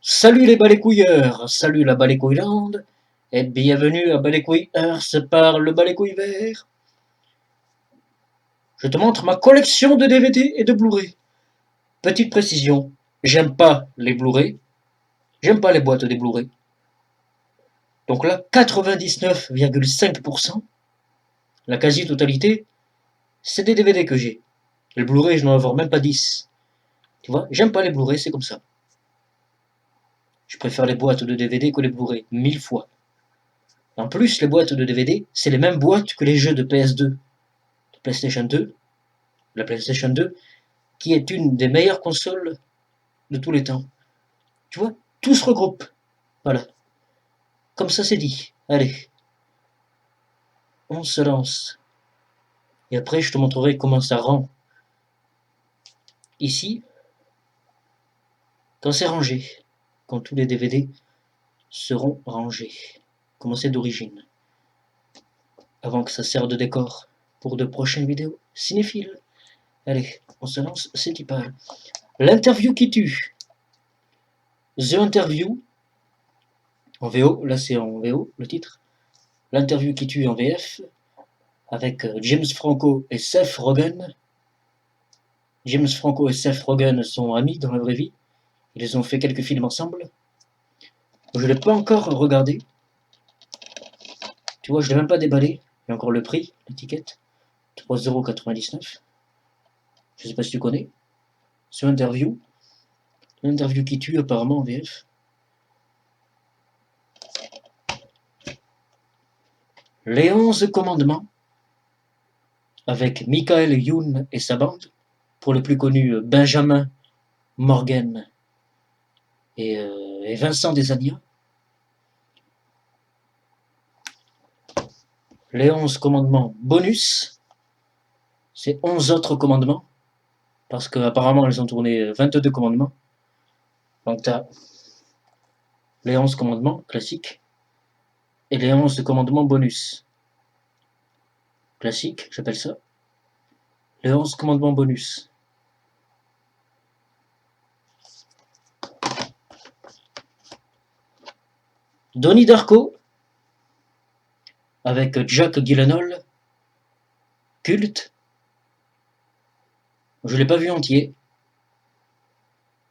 Salut les balécouilleurs, salut la balécouillande, et bienvenue à Balécouille Earth par le balécouille vert. Je te montre ma collection de DVD et de Blu-ray. Petite précision, j'aime pas les Blu-ray, j'aime pas les boîtes des Blu-ray. Donc là, 99,5%, la quasi-totalité, c'est des DVD que j'ai. Les Blu-ray, je n'en avoir même pas 10. Tu vois, j'aime pas les Blu-ray, c'est comme ça. Je préfère les boîtes de DVD que les Blu-ray, 1000 fois. En plus, les boîtes de DVD, c'est les mêmes boîtes que les jeux de PS2, de PlayStation 2, la PlayStation 2, qui est une des meilleures consoles de tous les temps. Tu vois, tout se regroupe. Voilà. Comme ça, c'est dit. Allez, on se lance. Et après, je te montrerai comment ça rend. Ici, quand c'est rangé, quand tous les DVD seront rangés, comment c'est d'origine, avant que ça serve de décor pour de prochaines vidéos cinéphiles. Allez, on se lance, c'est qui parle. L'interview qui tue. The Interview, en VO, là c'est en VO le titre. L'interview qui tue en VF, avec James Franco et Seth Rogen. James Franco et Seth Rogen sont amis dans la vraie vie. Ils ont fait quelques films ensemble. Je ne l'ai pas encore regardé. Tu vois, je ne l'ai même pas déballé. Il y a encore le prix, l'étiquette. 3,99 €. Je ne sais pas si tu connais. C'est une interview. Une interview qui tue apparemment en VF. Les 11 commandements. Avec Michael Youn et sa bande. Pour le plus connu, Benjamin Morgan et Vincent Desagna. Les 11 commandements bonus. C'est 11 autres commandements. Parce qu'apparemment, ils ont tourné 22 commandements. Donc, tu as les 11 commandements classiques et les 11 commandements bonus. Classique, j'appelle ça. Les 11 commandements bonus. Donnie Darko, avec Jack Gyllenhaal, culte. Je ne l'ai pas vu entier.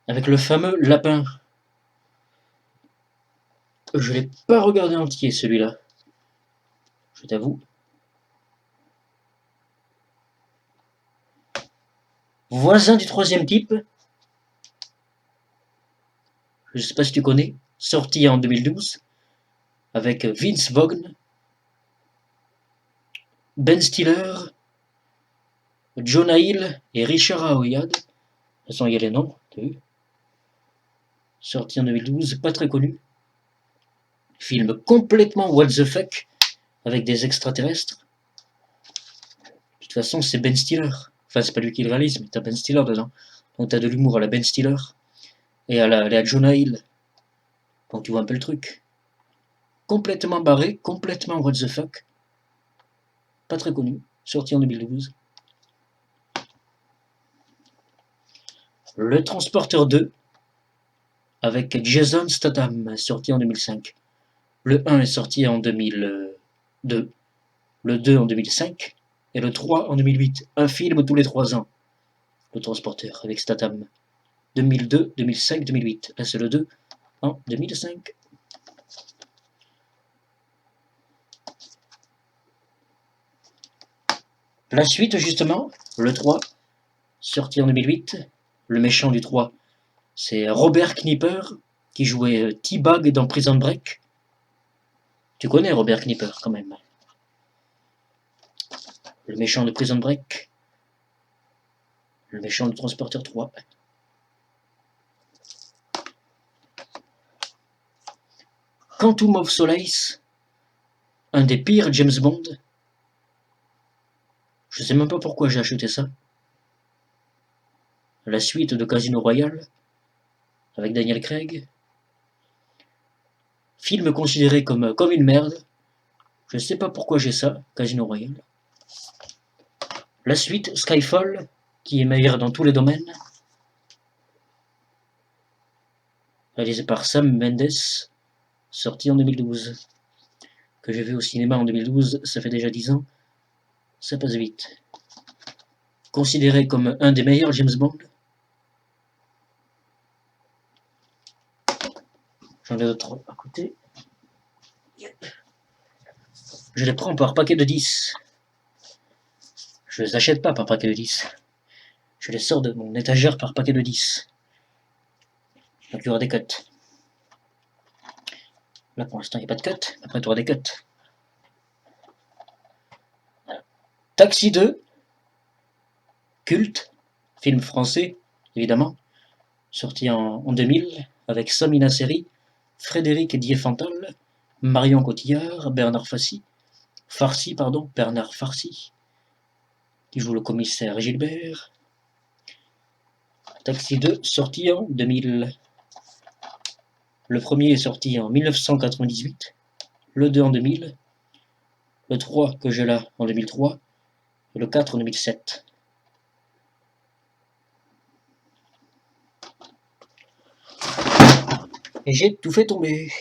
Avec le fameux lapin. Je ne l'ai pas regardé entier celui-là. Je t'avoue. Voisin du troisième type. Je ne sais pas si tu connais. Sorti en 2012. Avec Vince Vaughn. Ben Stiller. Jonah Hill et Richard Aoyad. De toute façon, il y a les noms, t'as vu. Sorti en 2012, pas très connu. Film complètement what the fuck, avec des extraterrestres. De toute façon, c'est Ben Stiller. Enfin, c'est pas lui qui le réalise, mais t'as Ben Stiller dedans. Donc t'as de l'humour à la Ben Stiller et à la Jonah Hill. Donc tu vois un peu le truc. Complètement barré, complètement what the fuck. Pas très connu, sorti en 2012. Le Transporteur 2, avec Jason Statham, sorti en 2005. Le 1 est sorti en 2002, le 2 en 2005 et le 3 en 2008. Un film tous les 3 ans. Le Transporteur avec Statham. 2002, 2005, 2008. Là c'est le 2 en 2005. La suite justement, le 3, sorti en 2008. Le méchant du 3, c'est Robert Knipper qui jouait T-Bag dans Prison Break. Tu connais Robert Knipper quand même. Le méchant de Prison Break. Le méchant de Transporteur 3. Quantum of Solace, un des pires James Bond. Je sais même pas pourquoi j'ai acheté ça. La suite de Casino Royale, avec Daniel Craig. Film considéré comme une merde. Je sais pas pourquoi j'ai ça, Casino Royale. La suite, Skyfall, qui est meilleure dans tous les domaines. réalisé par Sam Mendes, sorti en 2012. Que j'ai vu au cinéma en 2012, ça fait déjà 10 ans, ça passe vite. Considéré comme un des meilleurs James Bond. J'en ai d'autres à côté. Je les prends par paquet de 10. Je les achète pas par paquet de 10. Je les sors de mon étagère par paquet de 10. Donc il y aura des cuts. Là pour l'instant il n'y a pas de cut, après il y aura des cuts. Taxi 2, culte, film français évidemment, sorti en 2000 avec Samina Seri, Frédéric Diefenthal, Marion Cotillard, Bernard Farcy, qui joue le commissaire Gilbert. Taxi 2, sorti en 2000. Le premier est sorti en 1998, le 2 en 2000, le 3 que j'ai là en 2003, et le 4 en 2007. Et j'ai tout fait tomber.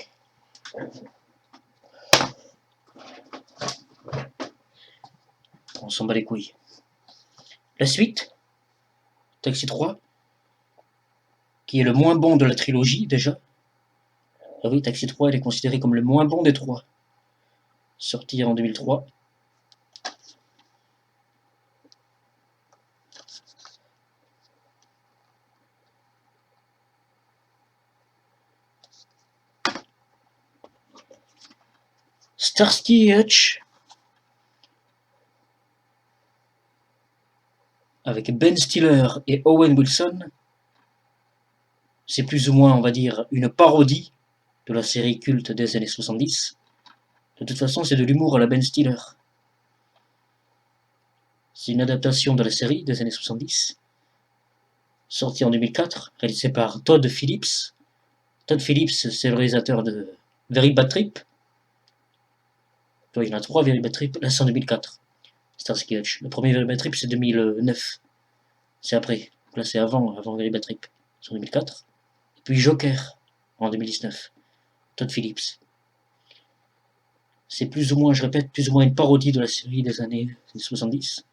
On s'en bat les couilles. La suite, Taxi 3, qui est le moins bon de la trilogie déjà. Ah oui, Taxi 3, il est considéré comme le moins bon des trois. Sorti en 2003. Starsky et Hutch, avec Ben Stiller et Owen Wilson. C'est plus ou moins, on va dire, une parodie de la série culte des années 70. De toute façon, c'est de l'humour à la Ben Stiller. C'est une adaptation de la série des années 70, sortie en 2004, réalisée par Todd Phillips. Todd Phillips, c'est le réalisateur de Very Bad Trip. Il y en a 3 Very Bad Trip, là c'est en 2004. Starsky Hutch. Le premier Very Bad Trip c'est 2009. C'est après. Là c'est avant Very Bad Trip. C'est en 2004. Et puis Joker en 2019. Todd Phillips. C'est plus ou moins, je répète, plus ou moins une parodie de la série des années 70.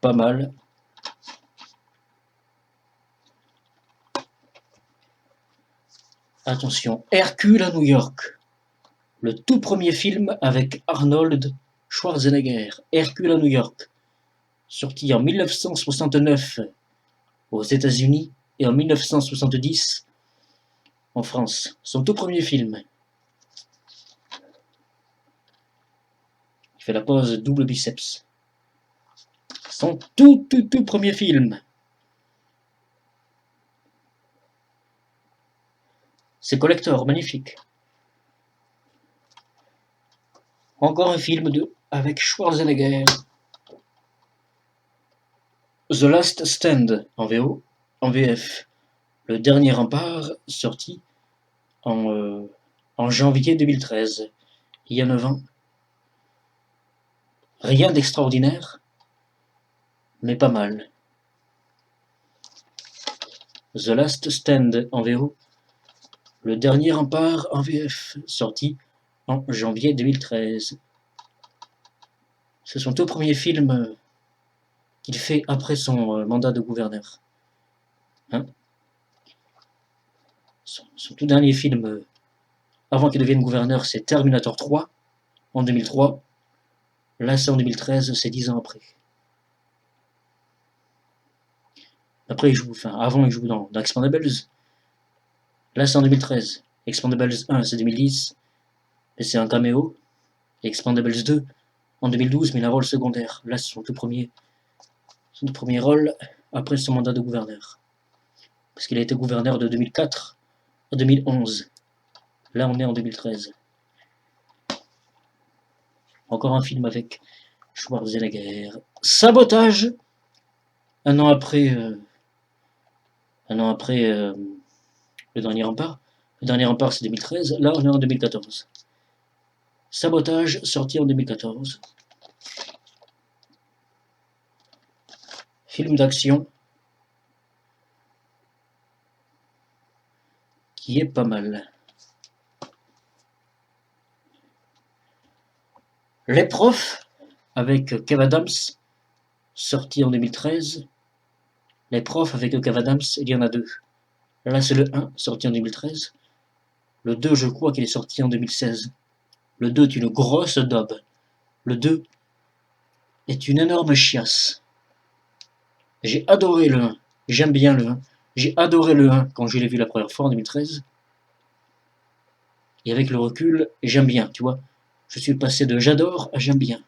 Pas mal. Attention, Hercule à New York. Le tout premier film avec Arnold Schwarzenegger. Hercule à New York. Sorti en 1969 aux États-Unis et en 1970 en France. Son tout premier film. Il fait la pose double biceps. Son tout premier film. C'est collector, magnifique. Encore un film avec Schwarzenegger. The Last Stand en VO, en VF. Le dernier rempart, sorti en janvier 2013. Il y a 9 ans. Rien d'extraordinaire, mais pas mal. The Last Stand en VO. Le dernier rempart en VF, sorti en janvier 2013. C'est son tout premier film qu'il fait après son mandat de gouverneur. Hein, son tout dernier film avant qu'il devienne gouverneur, c'est Terminator 3 en 2003. Là, c'est en 2013, c'est 10 ans après. Après, avant, il joue dans Expendables. Là, c'est en 2013. Expendables 1, c'est 2010. Mais c'est un caméo. Et Expendables 2, en 2012, mais il a un rôle secondaire. Là, c'est son tout premier rôle après son mandat de gouverneur. Parce qu'il a été gouverneur de 2004 à 2011. Là, on est en 2013. Encore un film avec Schwarzenegger. Sabotage. Un an après le dernier rempart. Le dernier rempart, c'est 2013. Là, on est en 2014. Sabotage, sorti en 2014. Film d'action. qui est pas mal. Les profs, avec Kev Adams, sorti en 2013. Les profs avec Kev Adams, il y en a deux. Là, c'est le 1, sorti en 2013. Le 2, je crois qu'il est sorti en 2016. Le 2 est une grosse daube. Le 2 est une énorme chiasse. J'ai adoré le 1. J'aime bien le 1. J'ai adoré le 1 quand je l'ai vu la première fois en 2013. Et avec le recul, j'aime bien, tu vois. Je suis passé de j'adore à j'aime bien.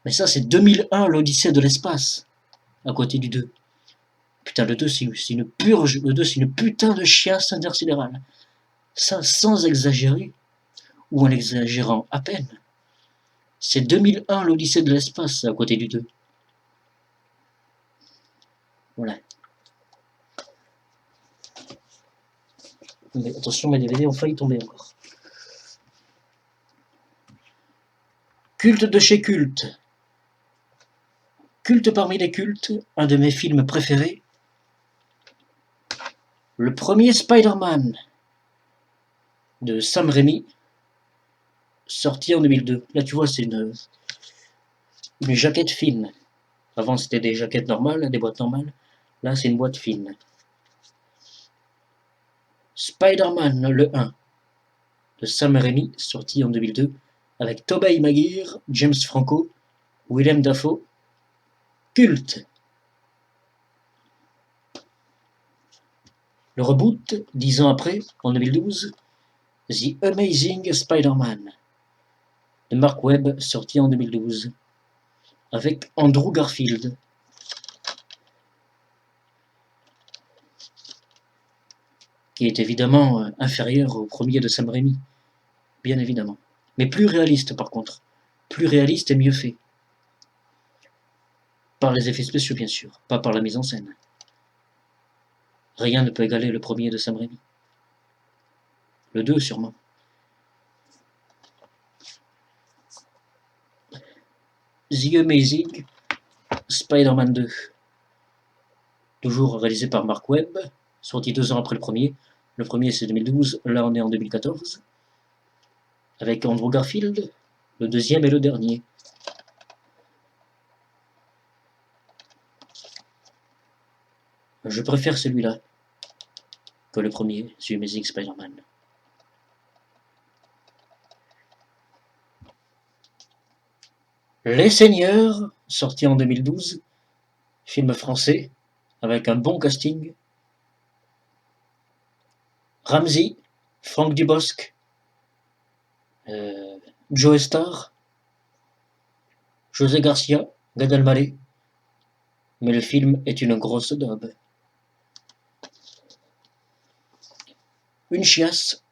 Mais ça, c'est 2001, l'Odyssée de l'espace, à côté du 2. Putain, le 2, c'est une purge. Le 2, c'est une putain de chiasse intersidérale. Ça, sans exagérer, ou en exagérant à peine. C'est 2001, l'Odyssée de l'espace, à côté du 2. Voilà. Mais attention, mes DVD ont failli tomber encore. Culte de chez culte. Culte parmi les cultes, un de mes films préférés. Le premier Spider-Man de Sam Raimi, sorti en 2002. Là, tu vois, c'est une jaquette fine. Avant, c'était des jaquettes normales, des boîtes normales. Là, c'est une boîte fine. Spider-Man, le 1, de Sam Raimi, sorti en 2002, avec Tobey Maguire, James Franco, Willem Dafoe. Culte. Le reboot, 10 ans après, en 2012, The Amazing Spider-Man, de Mark Webb, sorti en 2012, avec Andrew Garfield. Qui est évidemment inférieur au premier de Sam Raimi, bien évidemment. Mais plus réaliste par contre. Plus réaliste et mieux fait. Par les effets spéciaux bien sûr, pas par la mise en scène. Rien ne peut égaler le premier de Sam Raimi. Le 2 sûrement. The Amazing Spider-Man 2. Toujours réalisé par Mark Webb, sorti 2 ans après le premier. Le premier c'est 2012, là on est en 2014. Avec Andrew Garfield, le deuxième et le dernier. Je préfère celui-là que le premier, The Amazing Spider-Man. Les Seigneurs, sorti en 2012, film français, avec un bon casting. Ramsey, Franck Dubosc, Joe Star, José Garcia, Gad Elmaleh. Mais le film est une grosse daube. Une chiasse.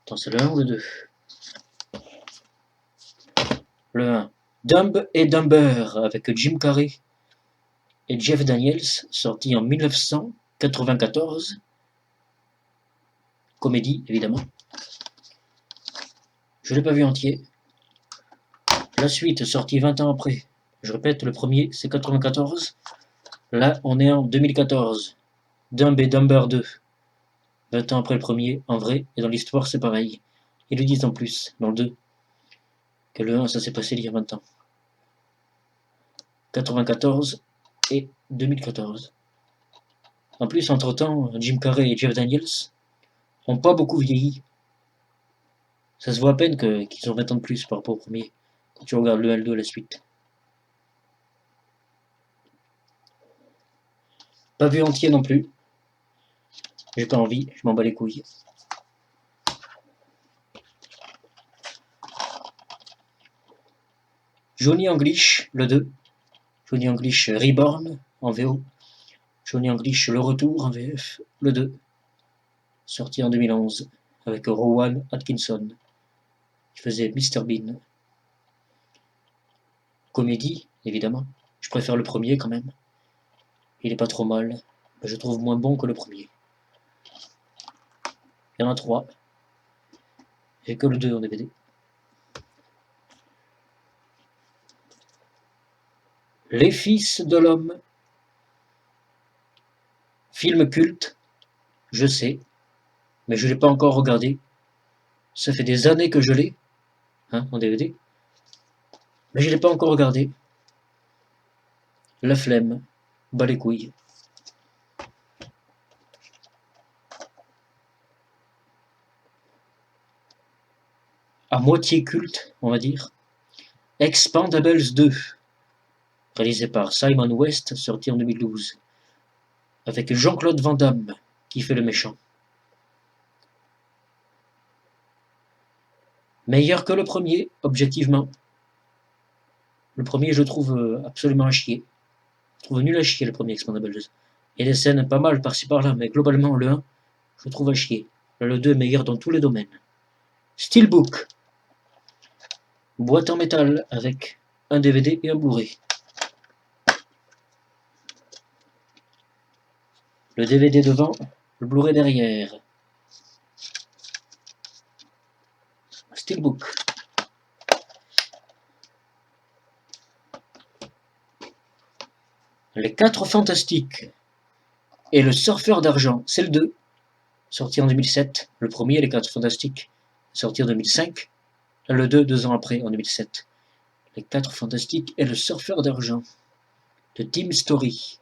Attends, c'est le 1 ou le 2? Le 1. Dumb et Dumber avec Jim Carrey et Jeff Daniels, sorti en 1994. Comédie, évidemment. Je ne l'ai pas vu entier. La suite, sortie 20 ans après. Je répète, le premier, c'est 94. Là, on est en 2014. Dumb et Dumber 2. 20 ans après le premier, en vrai, et dans l'histoire, c'est pareil. Ils le disent en plus, dans le 2, que le 1, ça s'est passé il y a 20 ans. 94 et 2014. En plus, entre-temps, Jim Carrey et Jeff Daniels n'ont pas beaucoup vieilli. Ça se voit à peine qu'ils ont 20 ans de plus par rapport au premier, quand tu regardes le 1 et le 2 à la suite. Pas vu entier non plus. J'ai pas envie, je m'en bats les couilles. Johnny English, le 2. Johnny English Reborn, en VO. Johnny English Le Retour, en VF, le 2. Sorti en 2011, avec Rowan Atkinson, qui faisait Mr Bean. Comédie, évidemment. Je préfère le premier quand même. Il est pas trop mal, mais je trouve moins bon que le premier. Il y en a 3. J'ai que le 2 en DVD. Les Fils de l'Homme. Film culte, je sais, mais je ne l'ai pas encore regardé. Ça fait des années que je l'ai, hein, en DVD, mais je ne l'ai pas encore regardé. La flemme, bas les couilles. À moitié culte, on va dire. Expendables 2, réalisé par Simon West, sorti en 2012, avec Jean-Claude Van Damme qui fait le méchant. Meilleur que le premier, objectivement. Le premier, je trouve absolument à chier. Je trouve nul à chier, le premier Expendables 2. Il y a des scènes pas mal par-ci par-là, mais globalement, le 1, je trouve à chier. Le 2 est meilleur dans tous les domaines. Steelbook. Boîte en métal avec un DVD et un Blu-ray. Le DVD devant, le Blu-ray derrière. Steelbook. Les 4 Fantastiques et le Surfeur d'argent, c'est le 2, sorti en 2007. Le premier, les 4 Fantastiques, sorti en 2005. Le 2, 2 ans après, en 2007. Les 4 Fantastiques et le Surfeur d'argent de Tim Story,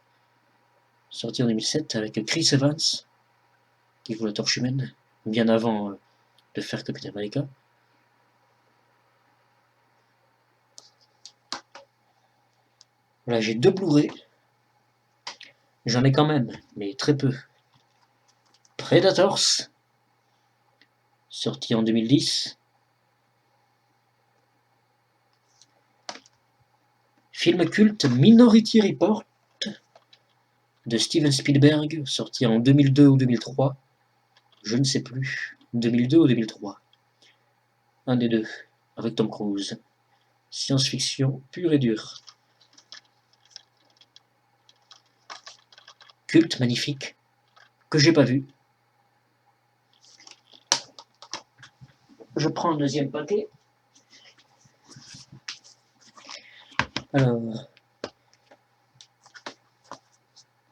sorti en 2007 avec Chris Evans, qui joue la Torche Humaine, bien avant de faire Captain America. Voilà, j'ai 2 Blu-ray. J'en ai quand même, mais très peu. Predators, sorti en 2010. Film culte Minority Report de Steven Spielberg, sorti en 2002 ou 2003. Je ne sais plus. 2002 ou 2003. Un des deux, avec Tom Cruise. Science-fiction pure et dure. Culte magnifique, que j'ai pas vu. Je prends un deuxième paquet. Alors,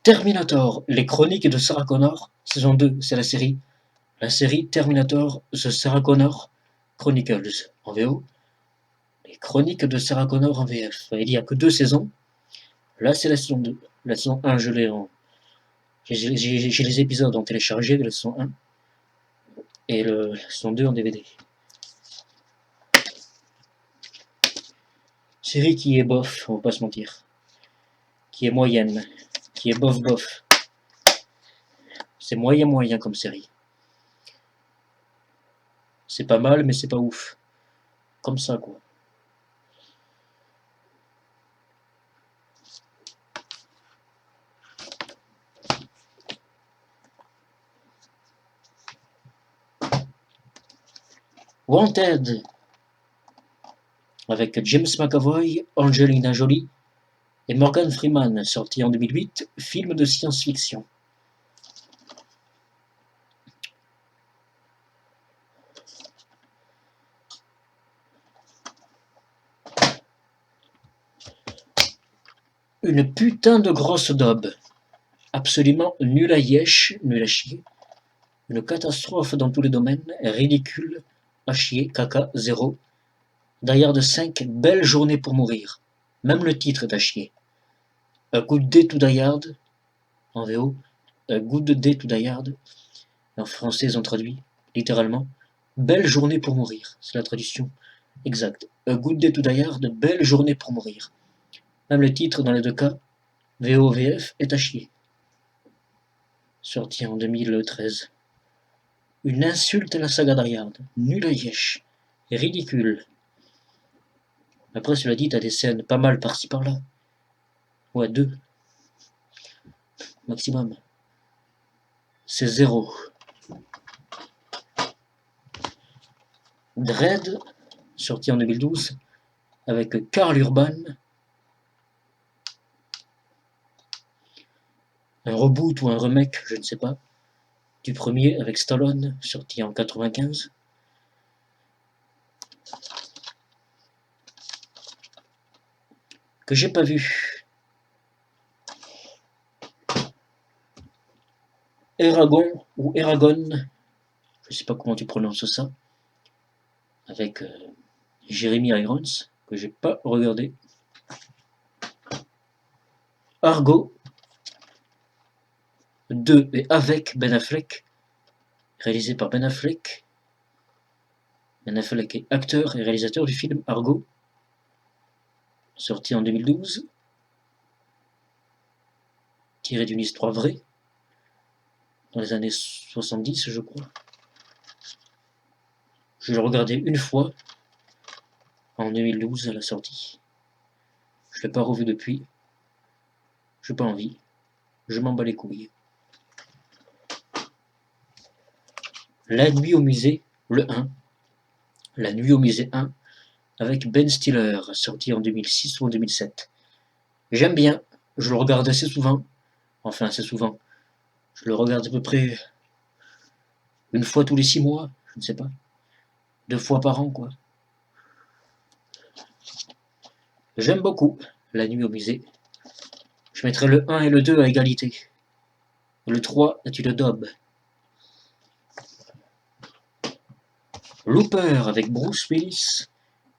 Terminator, les chroniques de Sarah Connor, saison 2, c'est la série. La série Terminator, The Sarah Connor Chronicles, en VO. Les chroniques de Sarah Connor en VF. Il n'y a que 2 saisons. Là, c'est la saison 2. La saison 1, je l'ai en... J'ai les épisodes en téléchargé de la saison 1. Et la saison 2 en DVD. Série qui est bof, on va pas se mentir. Qui est moyenne. Qui est bof bof. C'est moyen comme série. C'est pas mal, mais c'est pas ouf. Comme ça, quoi. Wanted, avec James McAvoy, Angelina Jolie et Morgan Freeman, sorti en 2008, film de science-fiction. Une putain de grosse daube. Absolument nul à yesh, nul à chier. Une catastrophe dans tous les domaines, ridicule, à chier, caca, zéro. Die Hard 5, belle journée pour mourir. Même le titre est à chier. A Good Day to Die Hard, en VO. A Good Day to Die Hard. En français, ils ont traduit, littéralement. Belle journée pour mourir. C'est la traduction exacte. A Good Day to Die Hard, belle journée pour mourir. Même le titre, dans les 2 cas, VO, VF, est à chier. Sorti en 2013. Une insulte à la saga Die Hard. Nul à yesh. Ridicule. Après, cela dit, t'as des scènes pas mal par-ci par-là. Ouais, 2. Maximum. C'est 0. Dredd, sorti en 2012, avec Karl Urban. Un reboot ou un remake, je ne sais pas, du premier avec Stallone, sorti en 95. Que j'ai pas vu. Eragon ou Eragon, je sais pas comment tu prononces ça, avec Jeremy Irons, que j'ai pas regardé. Argo, de et avec Ben Affleck, réalisé par Ben Affleck. Ben Affleck est acteur et réalisateur du film Argo, sorti en 2012, tiré d'une histoire vraie, dans les années 70, je crois. Je l'ai regardé une fois, en 2012 à la sortie. Je l'ai pas revu depuis. J'ai pas envie. Je m'en bats les couilles. La nuit au musée, le 1. La nuit au musée 1, avec Ben Stiller, sorti en 2006 ou en 2007. J'aime bien. Je le regarde assez souvent. Enfin, assez souvent. Je le regarde à peu près une fois tous les 6 mois. Je ne sais pas. 2 fois par an, quoi. J'aime beaucoup La nuit au musée. Je mettrai le 1 et le 2 à égalité. Le 3 est une daube. Looper avec Bruce Willis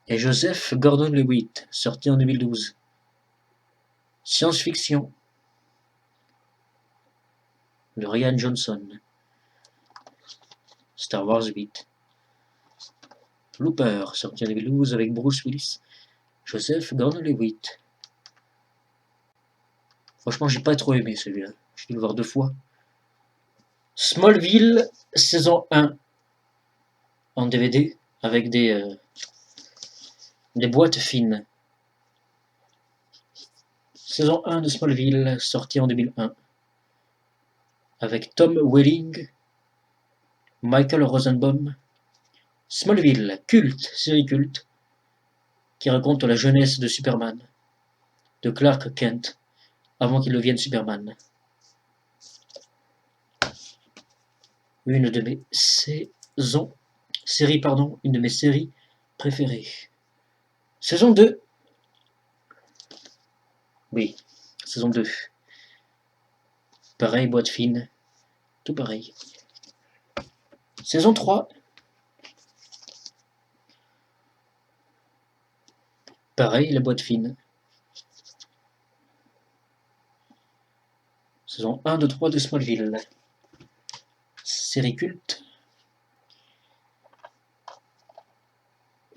et Joseph Gordon-Levitt, sorti en 2012. Science-fiction de Rian Johnson. Star Wars 8. Looper, sorti en 2012 avec Bruce Willis, Joseph Gordon-Levitt. Franchement, j'ai pas trop aimé celui-là. J'ai dû le voir 2 fois. Smallville, saison 1 en DVD avec des boîtes fines. Saison 1 de Smallville, sortie en 2001, avec Tom Welling, Michael Rosenbaum. Smallville, culte, série culte, qui raconte la jeunesse de Superman, de Clark Kent, avant qu'il devienne Superman. Une de mes une de mes séries préférées. Saison 2. Oui, saison 2. Pareil, boîte fine, tout pareil. Saison 3. Pareil, la boîte fine. Saison 1, 2, 3 de Smallville. Série culte.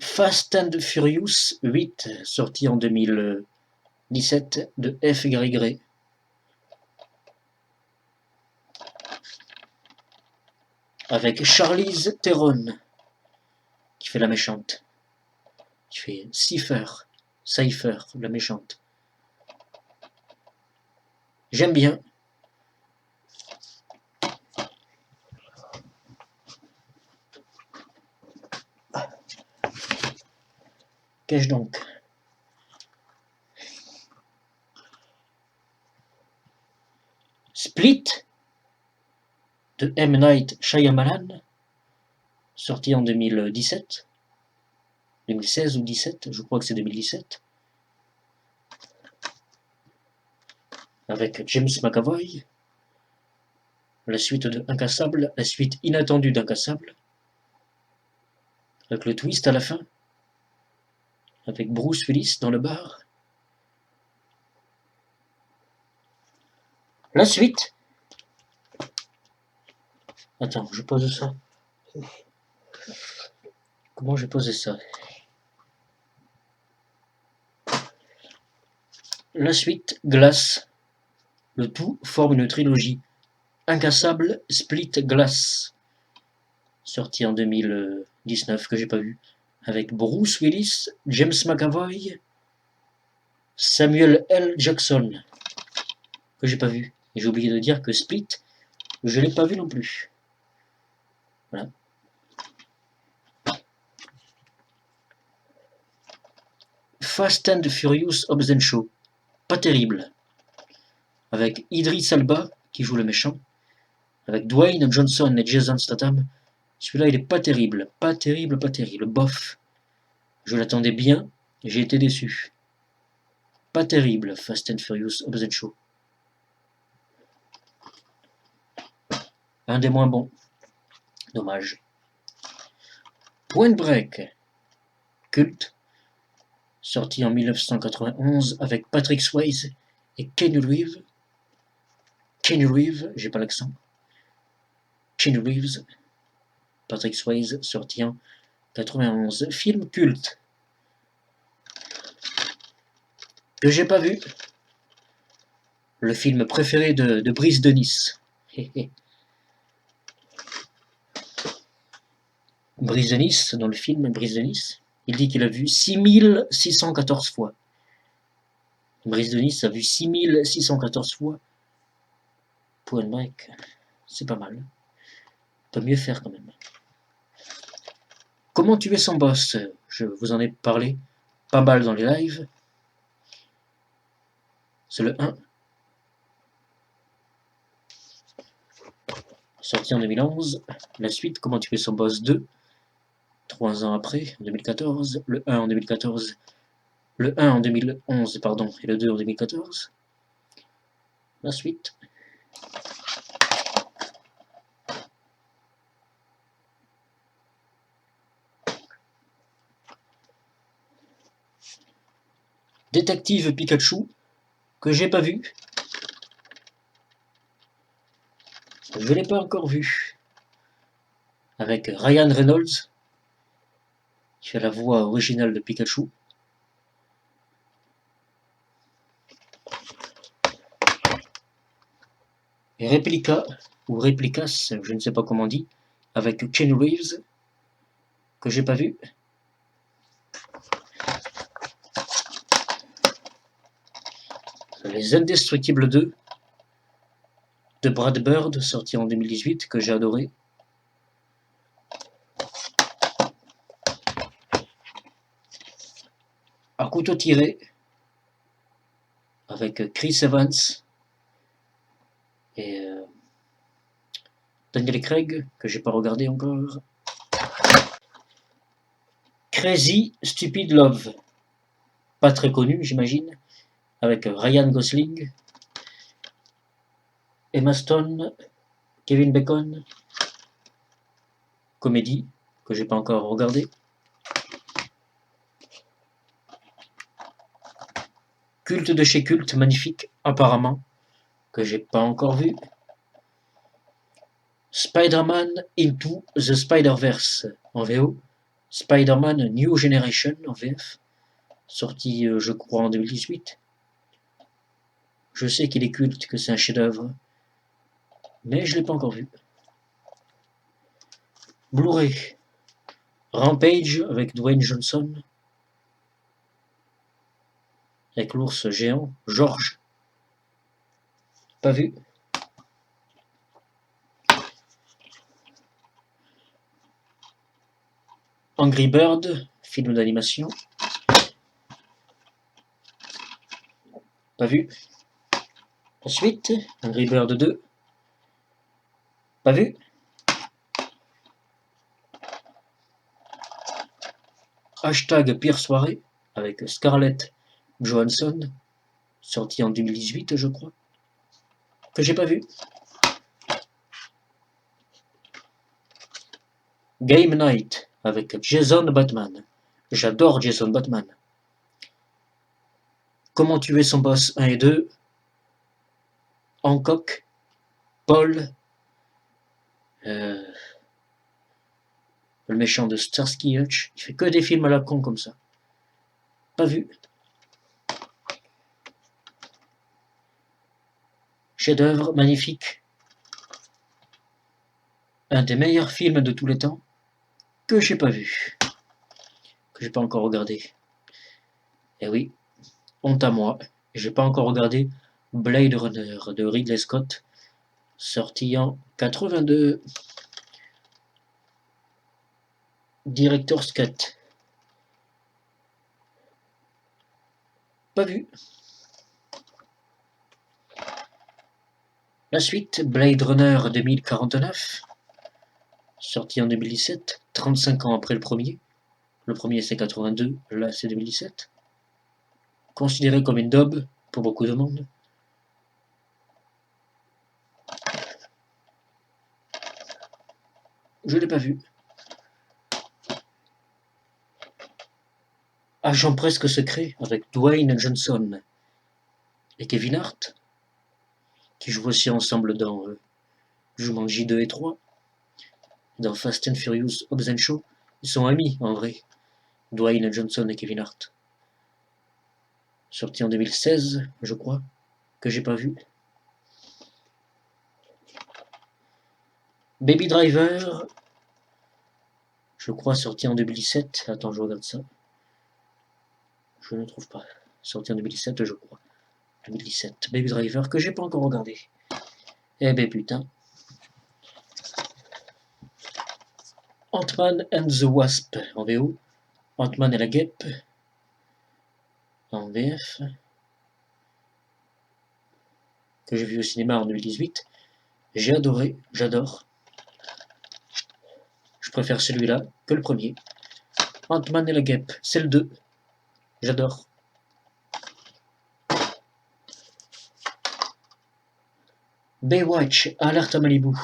Fast and Furious 8, sorti en 2017 de F. Gary Gray. Avec Charlize Theron, qui fait la méchante. Qui fait Cypher, la méchante. J'aime bien. Qu'ai-je donc? Split de M. Night Shyamalan, sorti en 2017. 2016 ou 17, je crois que c'est 2017. Avec James McAvoy. La suite de Incassable, la suite inattendue d'Incassable. Avec le twist à la fin. Avec Bruce Willis dans le bar. La suite. Attends, je pose ça. Comment j'ai posé ça? La suite, Glace. Le tout forme une trilogie. Incassable, Split, Glace. Sorti en 2019, que j'ai pas vu. Avec Bruce Willis, James McAvoy, Samuel L. Jackson, que j'ai pas vu. Et j'ai oublié de dire que Split, je l'ai pas vu non plus. Voilà. Fast and Furious Hobbs & Shaw, pas terrible. Avec Idris Elba, qui joue le méchant. Avec Dwayne Johnson et Jason Statham. Celui-là, il est pas terrible. Pas terrible, pas terrible. Bof. Je l'attendais bien, j'ai été déçu. Pas terrible, Fast and Furious Hobbs & Shaw. Un des moins bons. Dommage. Point Break, culte, sorti en 1991 avec Patrick Swayze et Keanu Reeves. Keanu Reeves, j'ai pas l'accent. Keanu Reeves, Patrick Swayze, sorti en 91. Film culte que j'ai pas vu. Le film préféré de Brice de Nice. Brice de Nice, dans le film Brice de Nice, il dit qu'il a vu 6614 fois. Brice de Nice a vu 6614 fois Point Break. C'est pas mal. On peut mieux faire quand même. Comment tuer son boss? Je vous en ai parlé pas mal dans les lives. C'est le 1. Sorti en 2011. La suite, Comment tuer son boss 2. 3 ans après, en 2014. Le 1 en 2014. Le 1 en 2011, pardon, et le 2 en 2014. La suite. Détective Pikachu, que j'ai pas vu. Je l'ai pas encore vu. Avec Ryan Reynolds, qui fait la voix originale de Pikachu. Et Replica, ou Replicas, je ne sais pas comment on dit, avec Keanu Reeves, que j'ai pas vu. Les Indestructibles 2 de Brad Bird, sorti en 2018, que j'ai adoré. À couteau tiré, avec Chris Evans et Daniel Craig, que j'ai pas regardé encore. Crazy Stupid Love, pas très connu j'imagine, avec Ryan Gosling, Emma Stone, Kevin Bacon. Comédie, que j'ai pas encore regardé. Culte de chez culte, magnifique apparemment, que j'ai pas encore vu. Spider-Man Into the Spider-Verse en VO. Spider-Man New Generation en VF. Sorti, je crois, en 2018. Je sais qu'il est culte, que c'est un chef-d'œuvre, mais je l'ai pas encore vu. Blu-ray. Rampage avec Dwayne Johnson. Avec l'ours géant, George. Pas vu. Angry Bird, film d'animation. Pas vu. Ensuite, Angry Bird 2. Pas vu. Hashtag Pire soirée avec Scarlett Johansson, sorti en 2018 je crois, que j'ai pas vu. Game Night avec Jason Batman. J'adore Jason Batman. Comment tuer son boss 1 et 2. Hancock, Paul, le méchant de Starsky Hutch. Il fait que des films à la con comme ça. Pas vu. Chef-d'œuvre magnifique. Un des meilleurs films de tous les temps que j'ai pas vu. Que j'ai pas encore regardé. Et oui, honte à moi. J'ai pas encore regardé Blade Runner de Ridley Scott, sorti en 82. Director's Cut. Pas vu. La suite, Blade Runner 2049, sorti en 2017, 35 ans après le premier. Le premier c'est 82, là c'est 2017. Considéré comme une daube pour beaucoup de monde. Je l'ai pas vu. Agent presque secret avec Dwayne Johnson et Kevin Hart, qui jouent aussi ensemble dans Jumanji 2 et 3, dans Fast and Furious Hobbs and Shaw. Ils sont amis en vrai, Dwayne Johnson et Kevin Hart. Sorti en 2016, je crois, que j'ai pas vu. Baby Driver, je crois sorti en 2017. Attends, je regarde ça. Je ne trouve pas. Sorti en 2017, je crois. 2017. Baby Driver, que j'ai pas encore regardé. Eh ben putain. Ant-Man and the Wasp en VO. Ant-Man et la guêpe en VF. Que j'ai vu au cinéma en 2018. J'ai adoré, j'adore. Je préfère celui-là que le premier. Ant-Man et la guêpe, c'est le 2. J'adore. Baywatch, Alerte à Malibu,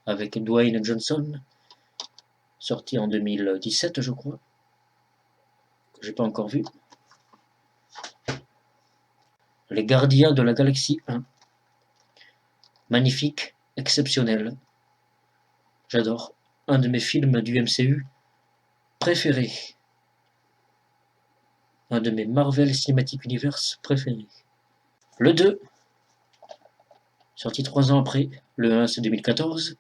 avec Dwayne Johnson, sorti en 2017, je crois, que j'ai pas encore vu. Les Gardiens de la Galaxie 1. Magnifique, exceptionnel. J'adore. Un de mes films du MCU préférés. Un de mes Marvel Cinematic Universe préférés. Le 2, sorti 3 ans après. Le 1, c'est 2014.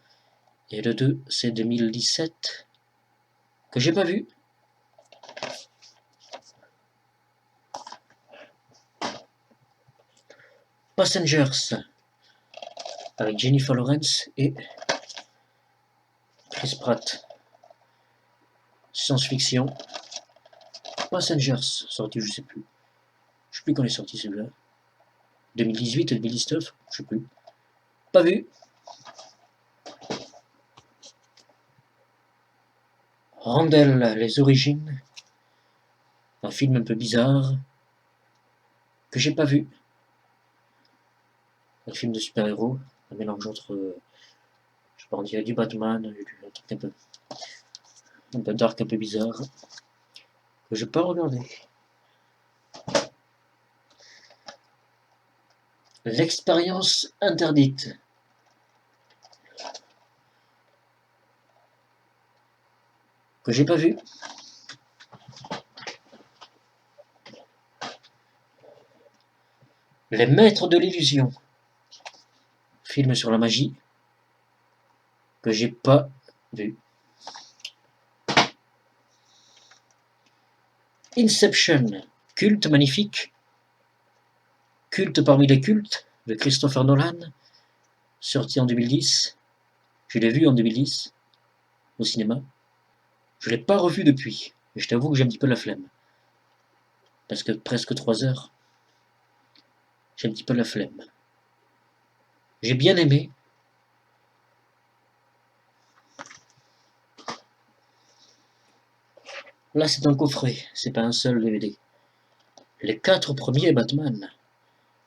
Et le 2, c'est 2017. Que j'ai pas vu. Passengers, avec Jennifer Lawrence et Chris Pratt. Science-fiction. Passengers, sorti, je sais plus. Je sais plus quand il est sorti celui-là. 2018 et 2019, je sais plus. Pas vu. Randall, les origines. Un film un peu bizarre que j'ai pas vu. Un film de super-héros, un mélange entre, je sais pas, on dirait du Batman, un truc un peu dark, un peu bizarre, que j'ai pas regardé. L'expérience interdite. Que j'ai pas vu. Les Maîtres de l'illusion. Film sur la magie. Que j'ai pas vu. Inception. Culte magnifique. Culte parmi les cultes de Christopher Nolan. Sorti en 2010. Je l'ai vu en 2010 au cinéma. Je l'ai pas revu depuis. Et je t'avoue que j'ai un petit peu la flemme. Parce que presque 3 heures. J'ai un petit peu la flemme. J'ai bien aimé. Là, c'est un coffret, c'est pas un seul DVD. Les 4 premiers Batman.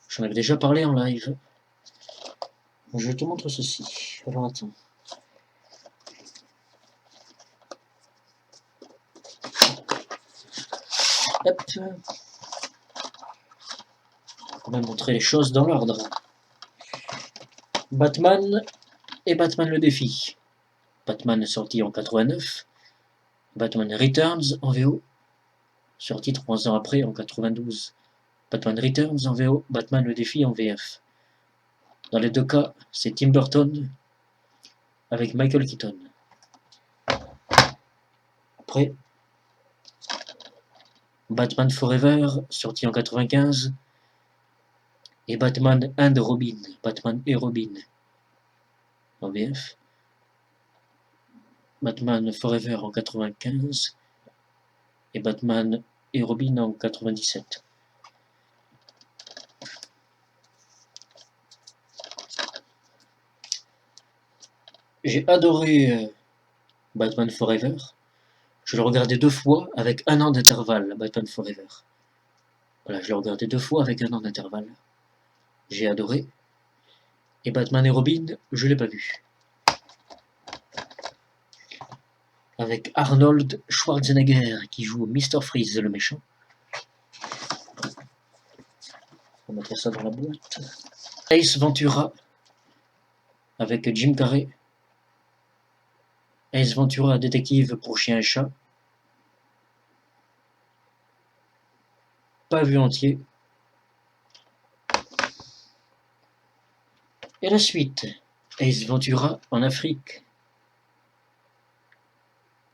J'en avais déjà parlé en live. Je te montre ceci. Alors attends. Hop. On va quand même montrer les choses dans l'ordre. Batman et Batman le défi. Batman est sorti en 89. Batman Returns en VO. Sorti 3 ans après en 92. Batman Returns en VO. Batman le défi en VF. Dans les deux cas, c'est Tim Burton avec Michael Keaton. Après, Batman Forever, sorti en 95, et Batman and Robin, Batman et Robin, en VF. Batman Forever en 95, et Batman et Robin en 97. J'ai adoré Batman Forever. Je l'ai regardé 2 fois avec 1 an d'intervalle, Batman Forever. Voilà, je l'ai regardé 2 fois avec 1 an d'intervalle. J'ai adoré. Et Batman et Robin, je l'ai pas vu. avec Arnold Schwarzenegger qui joue Mr. Freeze, le méchant. On va mettre ça dans la boîte. Ace Ventura avec Jim Carrey. Ace Ventura, détective pour chien et chat. Pas vu entier. Et la suite, Ace Ventura en Afrique,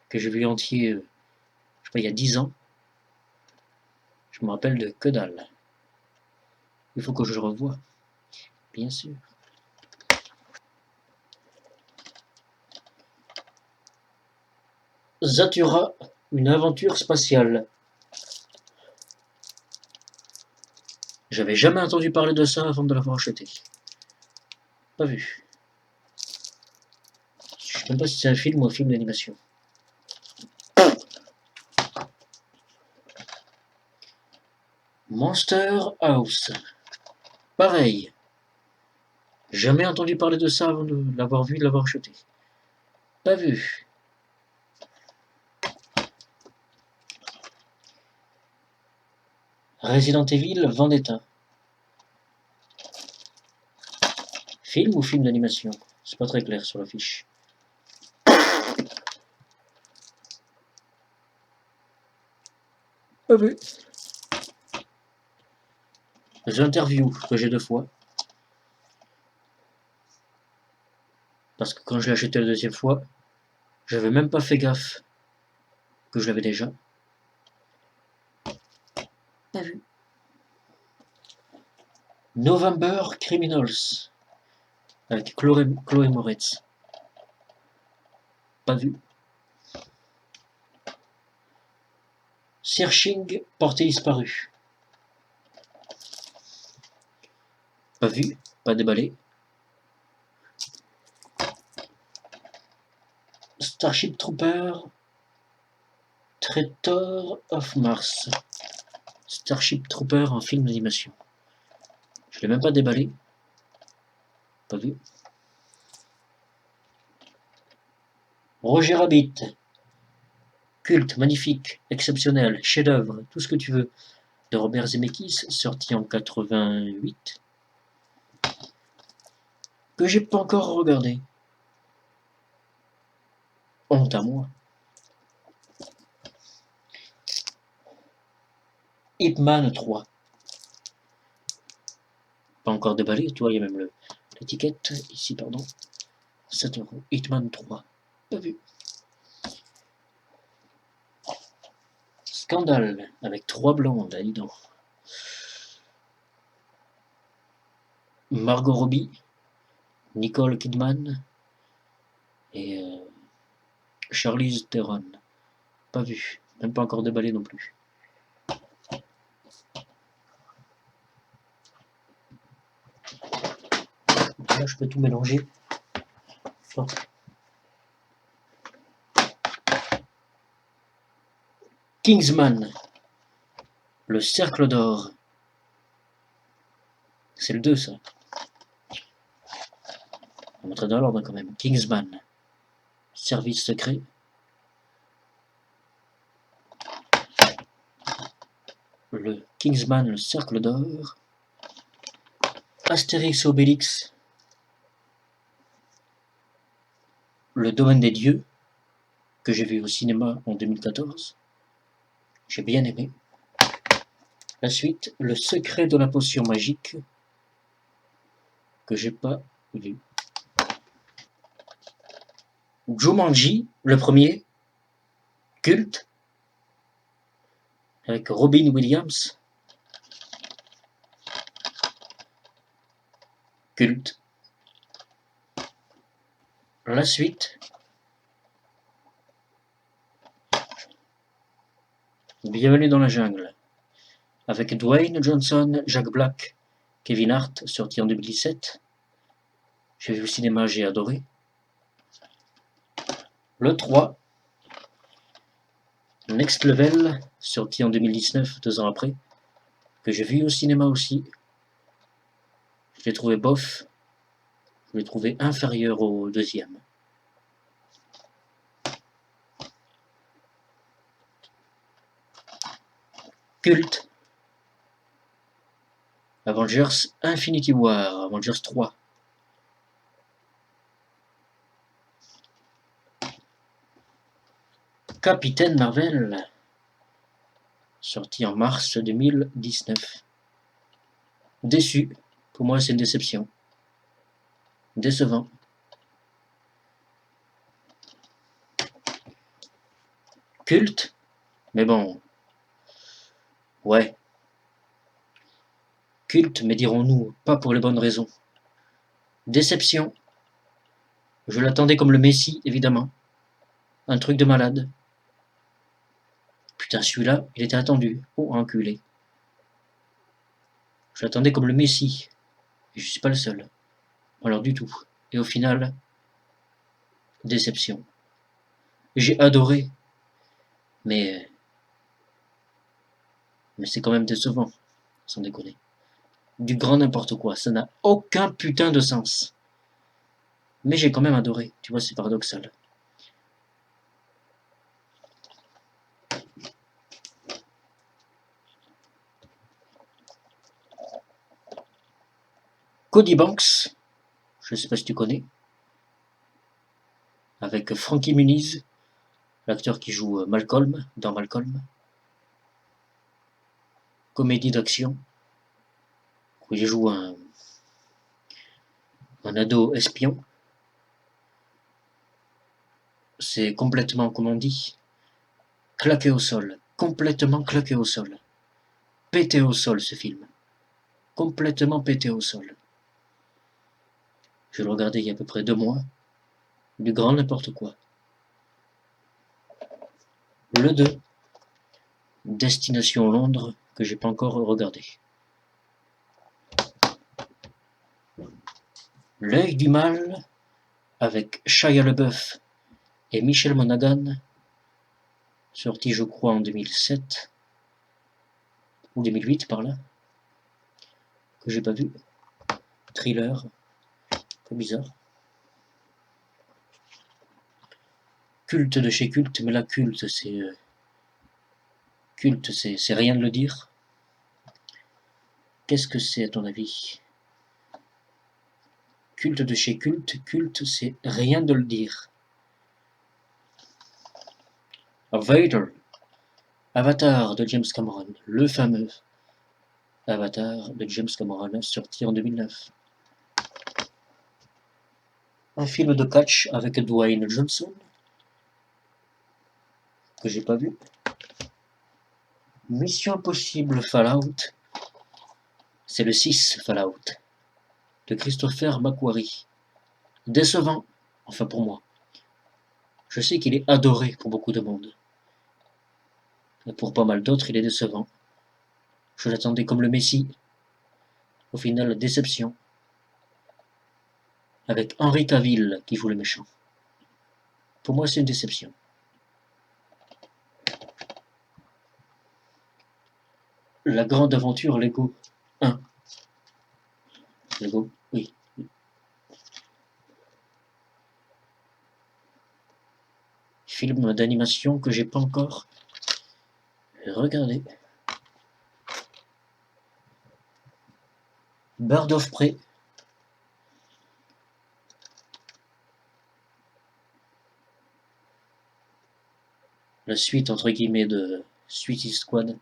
que j'ai vu entier, je sais pas, il y a 10 ans. Je me rappelle de que dalle. Il faut que je le revoie, bien sûr. Zathura, une aventure spatiale. J'avais jamais entendu parler de ça avant de l'avoir acheté. Pas vu. Je sais même pas si c'est un film ou un film d'animation. Monster House. Pareil. Jamais entendu parler de ça avant de l'avoir vu, de l'avoir acheté. Pas vu. Resident Evil Vendetta. Film ou film d'animation? C'est pas très clair sur l'affiche. Pas vu. Les interviews que j'ai 2 fois. Parce que quand je l'ai acheté la 2e fois, j'avais même pas fait gaffe que je l'avais déjà. Pas vu. November Criminals avec Chloé Moretz. Pas vu. Searching portée disparue. Pas vu, pas déballé. Starship Trooper, Traitor of Mars. Starship Trooper en film d'animation. Je l'ai même pas déballé. Pas vu. Roger Rabbit. Culte, magnifique, exceptionnel, chef-d'œuvre, tout ce que tu veux. De Robert Zemeckis, sorti en 88. Que j'ai pas encore regardé. Honte à moi. Ip Man 3. Pas encore déballé, tu vois, il y a même l'étiquette ici, pardon. 7 €. Hitman 3. Pas vu. Scandale avec 3 blondes, dis donc. Margot Robbie, Nicole Kidman et Charlize Theron. Pas vu. Même pas encore déballé non plus. Là, je peux tout mélanger. Bon. Kingsman. Le cercle d'or. C'est le 2, ça. On va montrer dans l'ordre quand même. Kingsman. Service secret. Le Kingsman, le cercle d'or. Astérix Obélix. Le domaine des dieux, que j'ai vu au cinéma en 2014. J'ai bien aimé. La suite, le secret de la potion magique, que j'ai pas vu. Jumanji, le premier, culte, avec Robin Williams, culte. La suite, Bienvenue dans la jungle, avec Dwayne Johnson, Jack Black, Kevin Hart, sorti en 2017. J'ai vu au cinéma, j'ai adoré. Le 3, Next Level, sorti en 2019, 2 ans après, que j'ai vu au cinéma aussi. Je l'ai trouvé bof, je l'ai trouvé inférieur au 2e. Culte. Avengers Infinity War, Avengers 3. Capitaine Marvel, sorti en mars 2019. Déçu, pour moi c'est une déception. Décevant. Culte, mais bon, ouais. Culte, mais dirons-nous, pas pour les bonnes raisons. Déception. Je l'attendais comme le Messie, évidemment. Un truc de malade. Putain, celui-là, il était attendu. Oh, enculé. Je l'attendais comme le Messie. Et je suis pas le seul. Alors du tout. Et au final, déception. J'ai adoré. Mais c'est quand même décevant. Sans déconner. Du grand n'importe quoi. Ça n'a aucun putain de sens. Mais j'ai quand même adoré. Tu vois, c'est paradoxal. Cody Banks, je sais pas si tu connais, avec Frankie Muniz, l'acteur qui joue Malcolm dans Malcolm. Comédie d'action, où il joue un ado espion. C'est complètement, comme on dit, claqué au sol. Complètement claqué au sol. Pété au sol, ce film. Complètement pété au sol. Je l'ai regardé il y a à peu près 2 mois. Du grand n'importe quoi. Le 2, Destination Londres, que j'ai pas encore regardé. L'œil du mal, avec Shia LaBeouf et Michel Monaghan, sorti je crois en 2007, ou 2008 par là, que j'ai pas vu. Thriller, peu bizarre. Culte de chez culte, mais là culte c'est rien de le dire. Qu'est-ce que c'est à ton avis? Culte de chez culte, culte c'est rien de le dire. Vader, Avatar de James Cameron, le fameux Avatar de James Cameron, sorti en 2009. Un film de catch avec Dwayne Johnson, que j'ai pas vu. Mission Impossible Fallout, c'est le 6 Fallout, de Christopher McQuarrie. Décevant, enfin pour moi. Je sais qu'il est adoré pour beaucoup de monde. Et pour pas mal d'autres, il est décevant. Je l'attendais comme le Messie. Au final, la déception. Avec Henry Cavill qui joue le méchant. Pour moi, c'est une déception. La grande aventure Lego 1. Lego, oui. Film d'animation que j'ai pas encore regardé. Bird of Prey. La suite entre guillemets de Suicide Squad,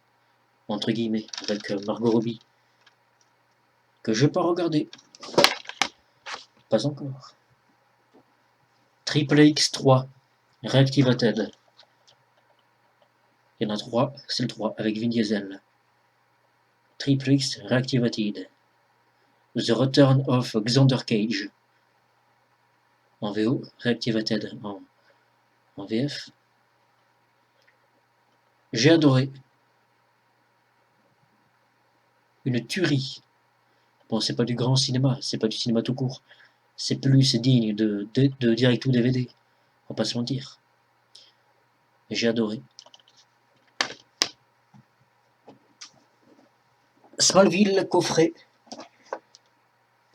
entre guillemets, avec Margot Robbie, que j'ai pas regardé. Pas encore. Triple X3, Reactivated. Il y en a 3, c'est le 3, avec Vin Diesel. Triple X Reactivated. The Return of Xander Cage. En VO, Reactivated en VF. J'ai adoré. Une tuerie. Bon, c'est pas du grand cinéma, c'est pas du cinéma tout court. C'est plus digne de direct ou DVD. On va pas se mentir. J'ai adoré. Smallville, coffret.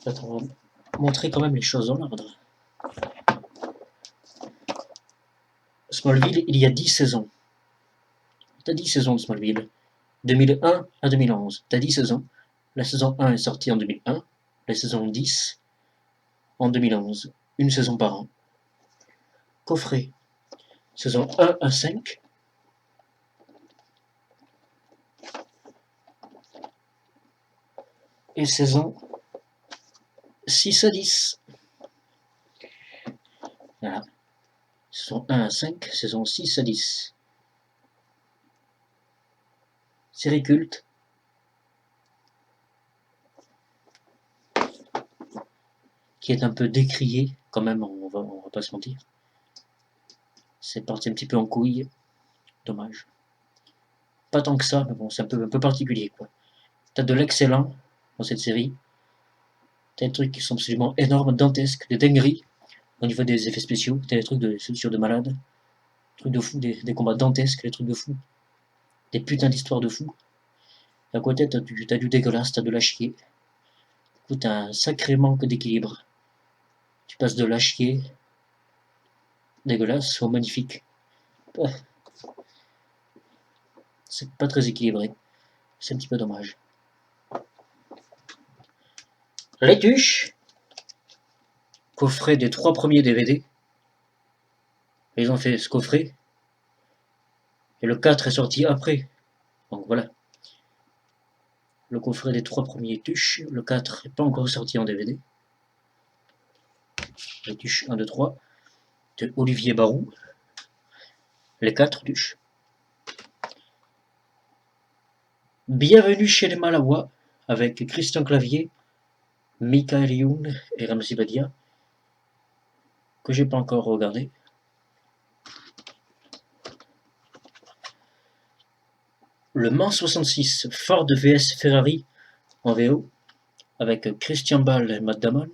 Attends, on va montrer quand même les choses en ordre. Smallville, il y a 10 saisons. T'as 10 saisons de Smallville. 2001 à 2011. T'as 10 saisons. La saison 1 est sortie en 2001. La saison 10 en 2011. Une saison par an. Coffret. Saison 1 à 5. Et saison 6 à 10. Voilà. Saison 1 à 5, saison 6 à 10. Série culte. Qui est un peu décriée, quand même, on va pas se mentir. C'est parti un petit peu en couille. Dommage. Pas tant que ça, mais bon, c'est un peu particulier, quoi. T'as de l'excellent dans cette série. T'as des trucs qui sont absolument énormes, dantesques, des dingueries au niveau des effets spéciaux. T'as des trucs sur de malades, des trucs de fou, des combats dantesques, des trucs de fou, des putains d'histoires de fou. À côté, t'as du dégueulasse, t'as de la chier. Écoute, t'as un sacré manque d'équilibre. Tu passes de la chier, dégueulasse, au magnifique. C'est pas très équilibré. C'est un petit peu dommage. Les Tuches, coffret des 3 premiers DVD. Ils ont fait ce coffret. Et le 4 est sorti après. Donc voilà. Le coffret des 3 premiers Tuches. Le 4 n'est pas encore sorti en DVD. Les Tuches 1, 2, 3 de Olivier Barou. Les 4 Tuches. Bienvenue chez les Malawa avec Christian Clavier, Michael Youn et Ramzi Badia, que j'ai pas encore regardé. Le Mans 66, Ford vs Ferrari en VO, avec Christian Bale et Matt Damon,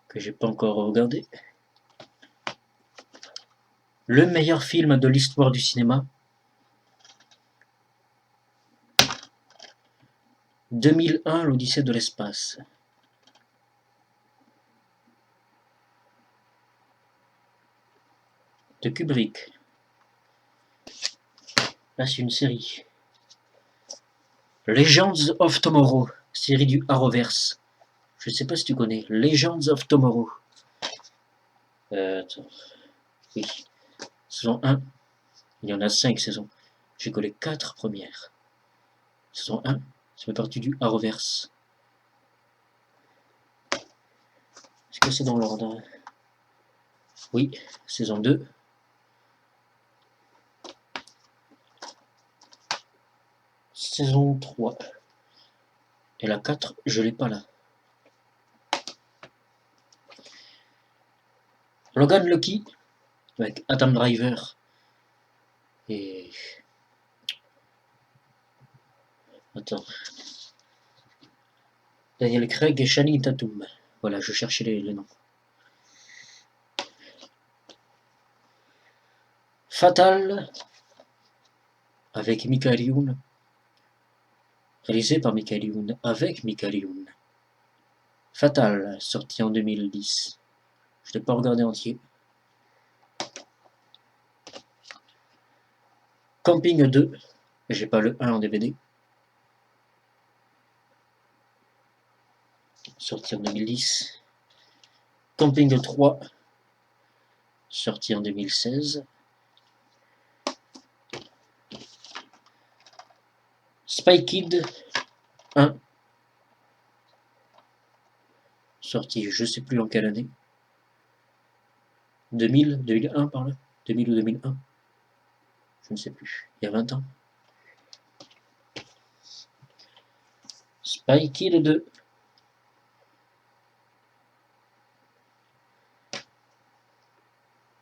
que j'ai pas encore regardé. Le meilleur film de l'histoire du cinéma, 2001, l'Odyssée de l'espace. De Kubrick. Là, c'est une série. Legends of Tomorrow, série du Arrowverse. Je ne sais pas si tu connais. Legends of Tomorrow. Attends. Oui. Saison 1. Il y en a 5 saisons. J'ai que les 4 premières. Saison 1, ça fait partie du Arrowverse. Est-ce que c'est dans l'ordre? Oui. Saison 2. Saison 3. Et la 4, je l'ai pas là. Logan Lucky, avec Adam Driver et... Attends. Daniel Craig et Channing Tatum. Voilà, je cherchais les noms. Fatal, avec Michael Youn. Réalisé par Michael Youn, avec Michael Youn. Fatal, sorti en 2010. Je ne l'ai pas regardé entier. Camping 2, j'ai pas le 1 en DVD. Sorti en 2010. Camping 3, sorti en 2016. Spy Kid 1, sorti je sais plus en quelle année. 2000, 2001 par là. 2000 ou 2001. Je ne sais plus. Il y a 20 ans. Spy Kid 2.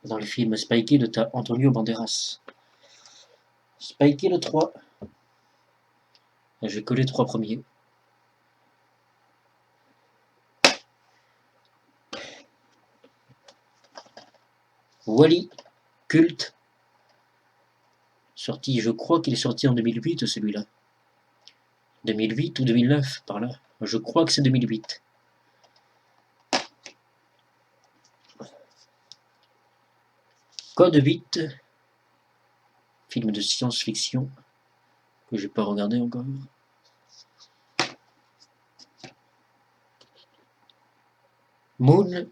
Dans le film Spy Kid, t'as Antonio Banderas. Spy Kid 3. J'ai que les 3 premiers. Wally, culte. Sorti, je crois qu'il est sorti en 2008 celui-là. 2008 ou 2009 par là. Je crois que c'est 2008. Code 8. film de science-fiction que j'ai pas regardé encore. Moon,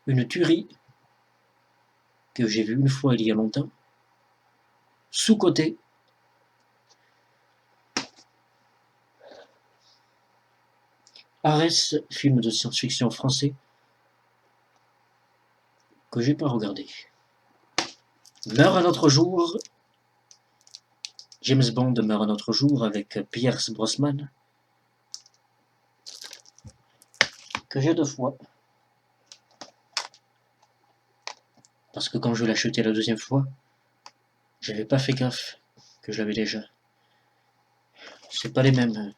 une tuerie que j'ai vue une fois il y a longtemps, sous-côté. Arès, film de science-fiction français que j'ai pas regardé. Meurt un autre jour, James Bond meurt un autre jour avec Pierce Brosnan, que j'ai 2 fois. Parce que quand je l'ai acheté la 2e fois, j'avais pas fait gaffe que je l'avais déjà. C'est pas les mêmes.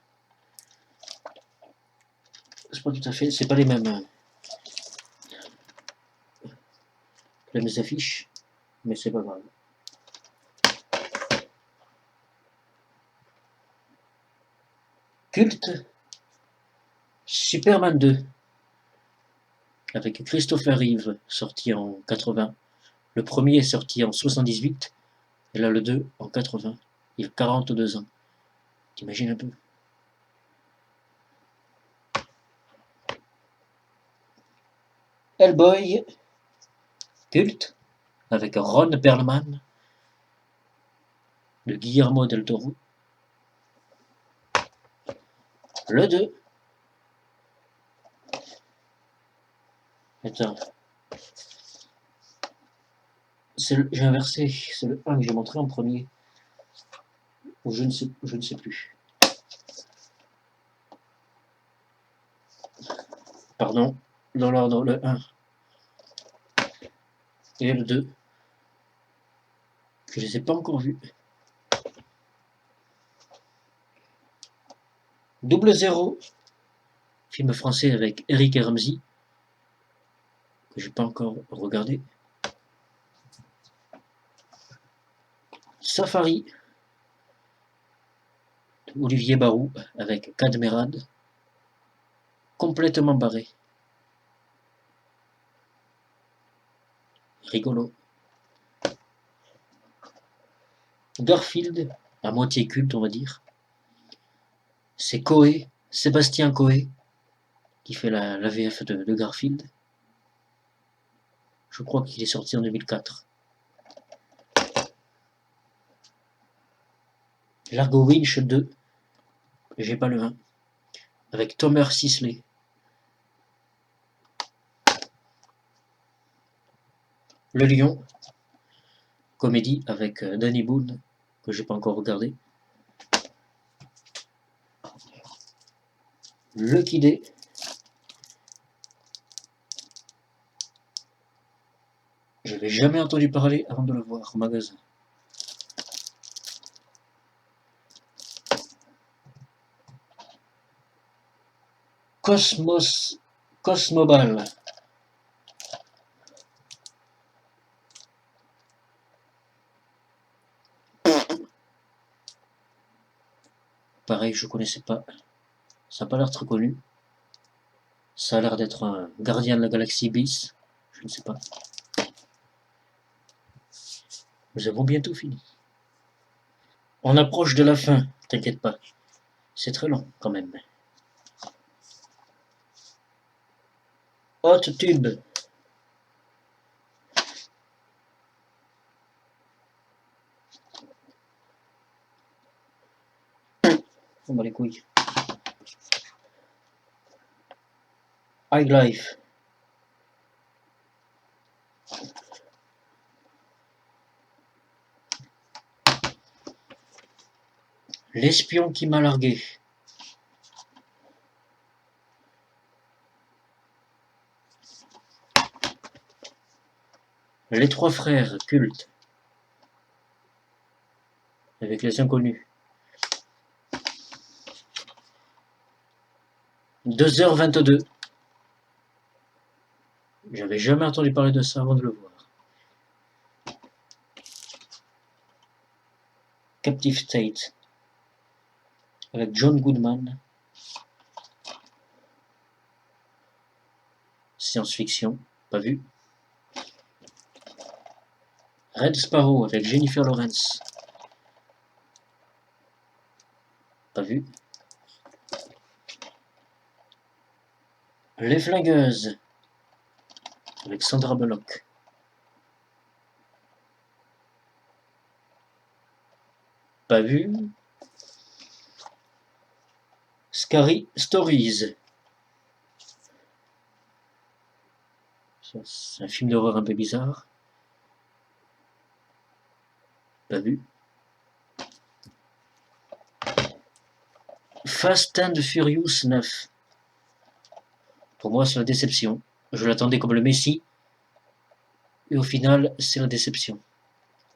C'est pas tout à fait. C'est pas les mêmes affiches, mais c'est pas grave. Culte, Superman 2, avec Christopher Reeve, sorti en 80. Le premier est sorti en 78, et là le 2 en 80. Il a 42 ans. T'imagines un peu? Hellboy, culte, avec Ron Perlman, de Guillermo del Toro. Le 2. Attends. J'ai inversé, c'est le 1 que j'ai montré en premier. Ou je ne sais plus. Pardon, dans l'ordre, le 1 et le 2, que je ne les ai pas encore vus. Double Zéro, film français avec Eric et Ramsey, que j'ai pas encore regardé. Safari, Olivier Barou, avec Cadmerade, complètement barré. Rigolo. Garfield, à moitié culte, on va dire. C'est Coé, Sébastien Coé, qui fait la VF de Garfield. Je crois qu'il est sorti en 2004. Largo Winch 2, j'ai pas le 1, avec Tomer Sisley. Le Lion, comédie avec Danny Boone, que j'ai pas encore regardé. Lucky Day, j'avais jamais entendu parler avant de le voir au magasin. Cosmoball, pareil, je connaissais pas. Ça n'a pas l'air très connu. Ça a l'air d'être un gardien de la galaxie bis. Je ne sais pas. Nous avons bientôt fini. On approche de la fin, t'inquiète pas. C'est très long quand même. Hot Tube. On bat les couilles. High Life. L'espion qui m'a largué. Les trois frères, culte. Avec les inconnus. 2h22. J'avais jamais entendu parler de ça avant de le voir. Captive State. Avec John Goodman. Science-fiction, pas vu. Red Sparrow avec Jennifer Lawrence. Pas vu. Les Flingueuses avec Sandra Bullock. Pas vu. Scary Stories. C'est un film d'horreur un peu bizarre. Pas vu. Fast and Furious 9. Pour moi, c'est la déception. Je l'attendais comme le Messie. Et au final, c'est la déception.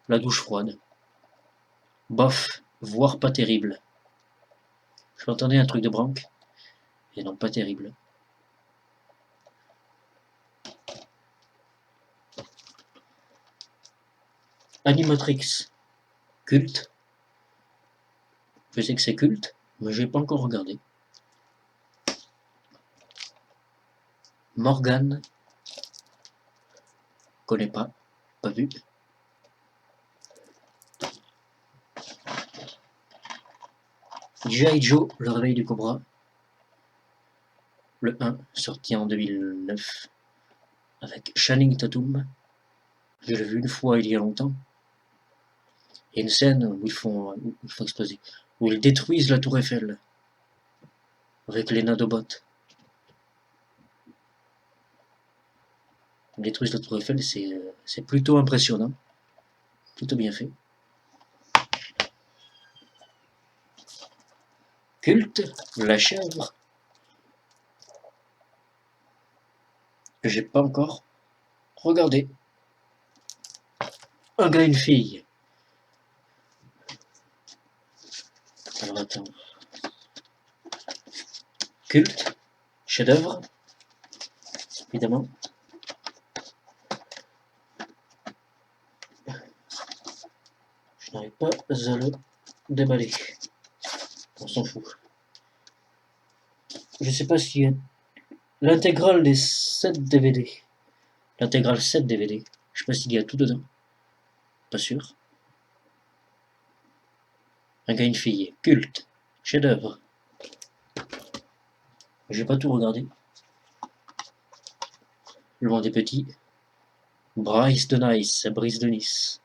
La douche froide. Bof, voire pas terrible. Je m'attendais à un truc de branque. Et non, pas terrible. Animatrix. Culte. Je sais que c'est culte, mais j'ai pas encore regardé. Morgane. Connais pas. Pas vu. G.I. Joe, le réveil du Cobra. Le 1, sorti en 2009. Avec Channing Tatum. Je l'ai vu une fois il y a longtemps. Il y a une scène où ils font exploser. Où ils détruisent la tour Eiffel. Avec les Nanobots. Ils détruisent la tour Eiffel, c'est plutôt impressionnant. Plutôt bien fait. Culte, la chèvre. Que j'ai pas encore regardé. Un gars et une fille. Alors attends. Culte, chef-d'œuvre, évidemment. Je n'arrive pas à le déballer. On s'en fout. Je sais pas si l'intégrale des 7 DVD. L'intégrale 7 DVD. Je sais pas s'il y a tout dedans. Pas sûr. Un gars et une fille. Culte. Chef-d'œuvre. J'ai pas tout regardé. Le monde est petit. Bryce de Nice. Brice de Nice.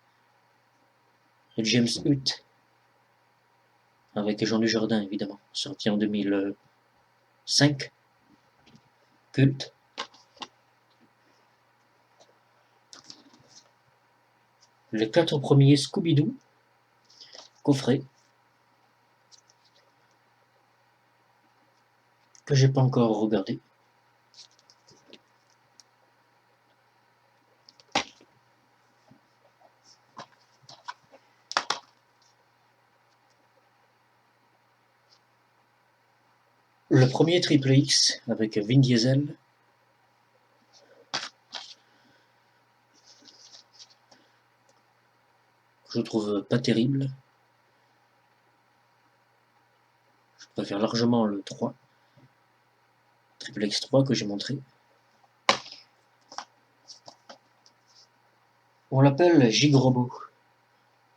James Hutt. Avec Jean Dujardin, évidemment. Sorti en 2005. Culte. Les 4 premiers Scooby-Doo. Coffret. Que j'ai pas encore regardé. Le premier Triple X avec Vin Diesel. Je trouve pas terrible. Je préfère largement le 3. Triple X 3 que j'ai montré. On l'appelle Gigrobo.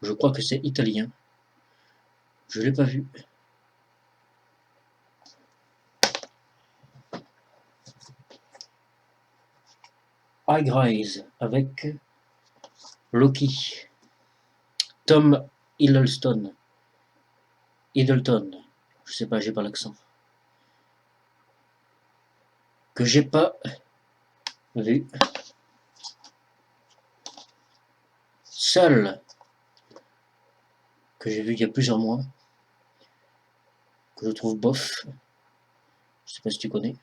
Je crois que c'est italien. Je l'ai pas vu. High Rise avec Loki. Tom Hiddleston. Je sais pas, j'ai pas l'accent. Que j'ai pas vu. Seul. Que j'ai vu il y a plusieurs mois. Que je trouve bof. Je sais pas si tu connais.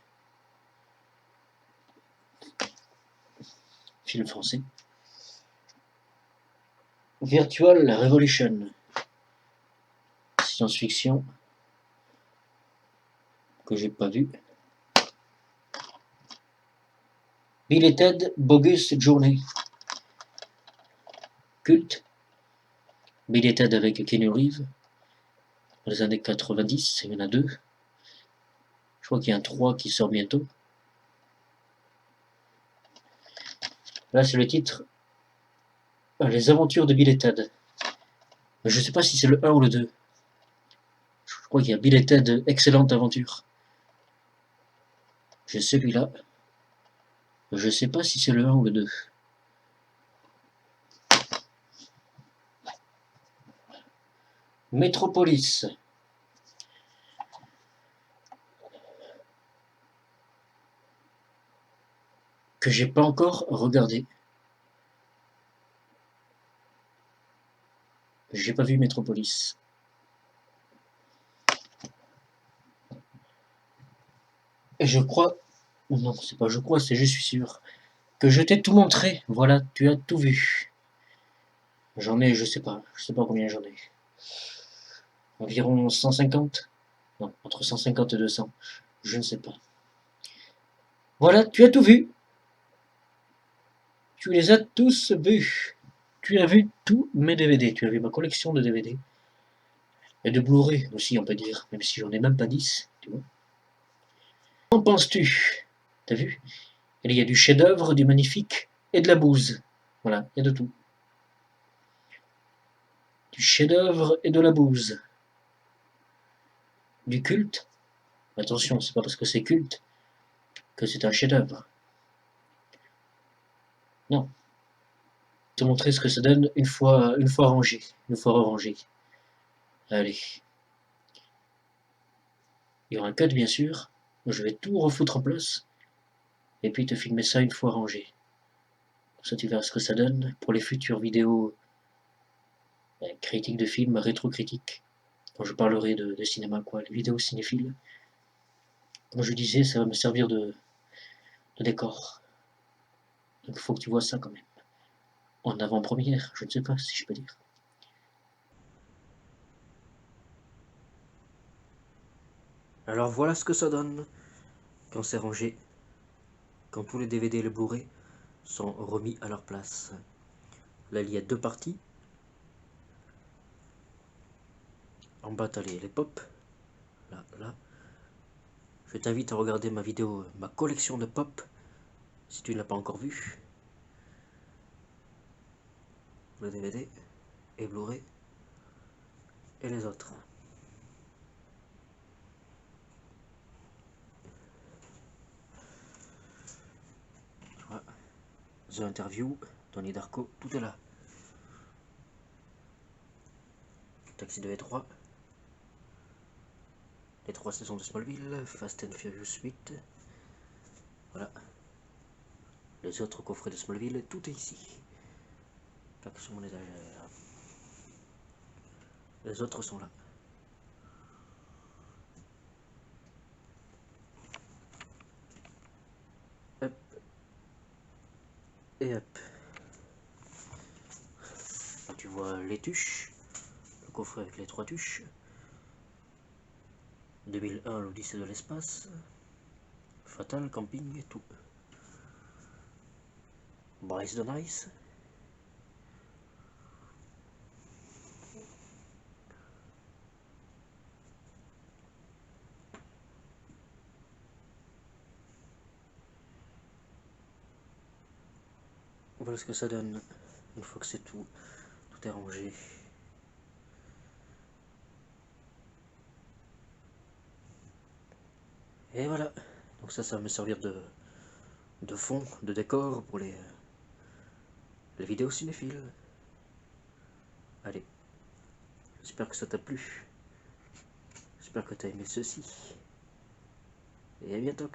Film français. Virtual Revolution. Science-fiction. Que j'ai pas vu. Bill et Ted Bogus Journey. Culte. Bill et Ted avec Keanu Reeves. Dans les années 90, il y en a 2. Je crois qu'il y a un 3 qui sort bientôt. Là, c'est le titre Les aventures de Bill et Ted. Mais je sais pas si c'est le 1 ou le 2. Je crois qu'il y a Bill et Ted, excellente aventure. J'ai celui-là. Je sais pas si c'est le 1 ou le 2. Metropolis. Que j'ai pas encore regardé. J'ai pas vu Metropolis. Et je crois, non, c'est pas je crois, c'est je suis sûr, que je t'ai tout montré. Voilà, tu as tout vu. J'en ai, je sais pas combien j'en ai. Environ 150? Non, entre 150 et 200. Je ne sais pas. Voilà, tu as tout vu. Tu les as tous vus. Tu as vu tous mes DVD. Tu as vu ma collection de DVD. Et de Blu-ray aussi, on peut dire. Même si j'en ai même pas 10. Tu vois. Qu'en penses-tu? T'as vu? Il y a du chef-d'œuvre, du magnifique et de la bouse. Voilà, il y a de tout. Du chef-d'œuvre et de la bouse. Du culte. Attention, c'est pas parce que c'est culte que c'est un chef-d'œuvre. Non. Te montrer ce que ça donne une fois rangé, une fois rangé. Allez. Il y aura un cut bien sûr. Je vais tout refoutre en place. Et puis te filmer ça une fois rangé. Comme ça tu verras ce que ça donne pour les futures vidéos critiques de films, rétro-critiques. Quand je parlerai de cinéma, quoi, les vidéos cinéphiles. Comme je disais, ça va me servir de décor. Donc il faut que tu vois ça quand même. En avant-première, je ne sais pas si je peux dire. Alors voilà ce que ça donne quand c'est rangé, quand tous les DVD et les Blu-ray sont remis à leur place. Là il y a deux parties. En bas t'as les pop. Là, là. Je t'invite à regarder ma vidéo, ma collection de pop, si tu ne l'as pas encore vue. Le DVD et Blu-ray et les autres. Voilà. The Interview, Tony Darko, tout est là. Taxi 2 et 3. Les 3 saisons de Smallville, Fast and Furious 8. Voilà. Les autres coffrets de Smallville, tout est ici. Tac sur mon étagère. Les autres sont là. Hop. Et hop. Là tu vois les tuches. Le coffret avec les 3 tuches. 2001, l'Odyssée de l'espace. Fatal, Camping et tout. Bryce de Nice. Voilà ce que ça donne une fois que c'est tout est rangé. Et voilà. Donc ça va me servir de fond, de décor pour les vidéos cinéphiles. Allez, j'espère que ça t'a plu. J'espère que t'as aimé ceci. Et à bientôt.